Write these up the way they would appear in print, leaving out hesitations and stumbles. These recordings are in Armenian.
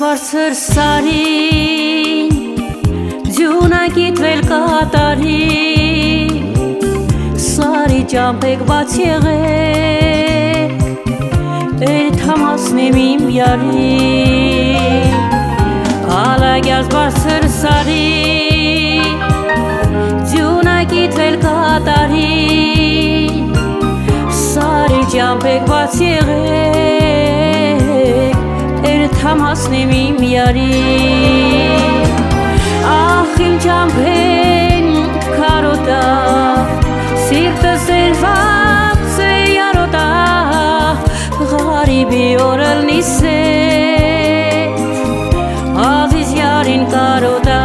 բարձր սարին ձյունագիտվել կատարի սարի ճամփեք բաց եղեք էդ համասնեմ իմ յարի ալագյազ բարձր սարի ձյունագիտվել կատարի սարի ճամփեք բաց եղեք Համասնեմ իմ յարի Ախ իմ ճամփեն քարոտա Սիրտս երված է յարոտա Ղարիբի օրըլ նիսետ Ազիզ յարին կարոտա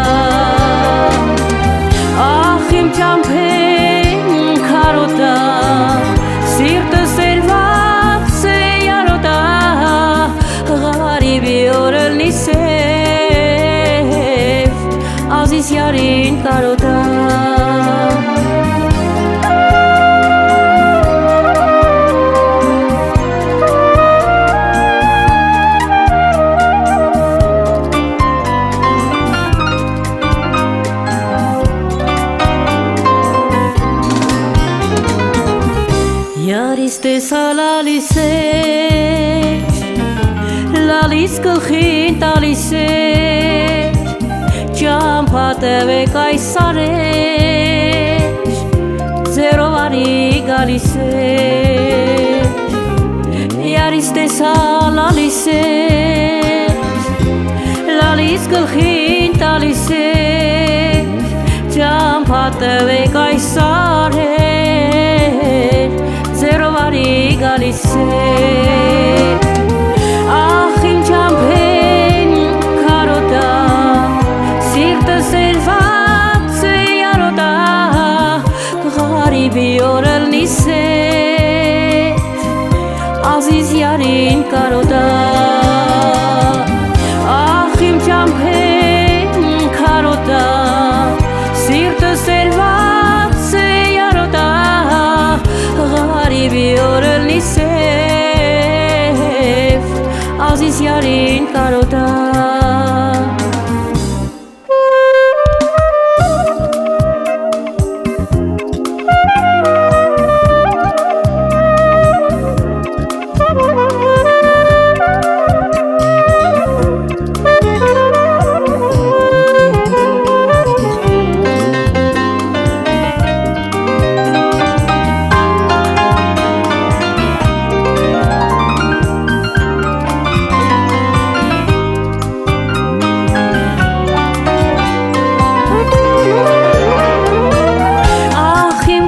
Ախ իմ ճամփեն քարոտա Սիրտս երված է յարոտա Ղարիբի օրըլ նիսեվ Ազիզ յարին կարոտա Յարիս տեսալ ալիս էր Լալիս գլխին տալիս էր Ճամփա տևեք այս սարեր Ձերով արի գալիս էր Յարիս տեսալ ալիս էր Լալիս գլխին տալիս էր Ճամփա տևեք այս սարեր Ձերով արի գալիս էր Ախ իմ ճամփեն քարոտա Սիրտս երված է յարոտա Ղարիբի օրըլ նիսետ Ազիզ յարին կարոտա Ախ իմ ճամփեն քարոտա Սիրտս երված է յարոտա Ղարիբի օրըլ նիսետ Ազիզ յարին կարոտա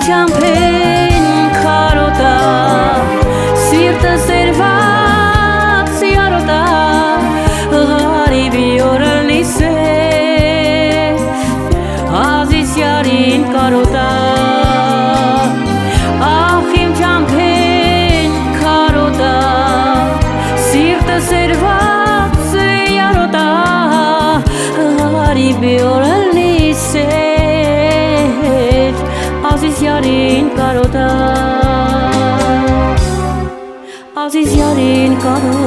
Ճամփեն քարոտա Սիրտս երված յարոտա Ղարիբի օրըլ նիսեվ Ազիզ յարին կարոտա Ախ իմ ճամփեն քարոտա Սիրտս երված յարոտա Ղարիբի օրըլ նիսեվ Ազիզ յարին կարոտա Ազիզ յարին կարոտա